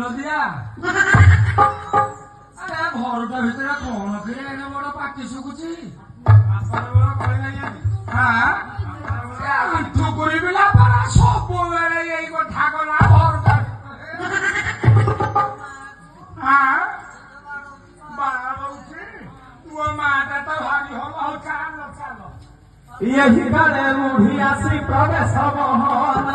দিয়া আরে ঘরটা ভিতরে কোন ফিরে এনে বড় পাটি শুকুছি হ্যাঁ তু করিবি না পারা ସବୁବେଳେ এই কথা কলা ঘরটা হ্যাঁ বাড়াউছি তুই মাটা তো ভারি হলো চালো চালো यही गले रूढ़ी आसी प्रवेश मोहन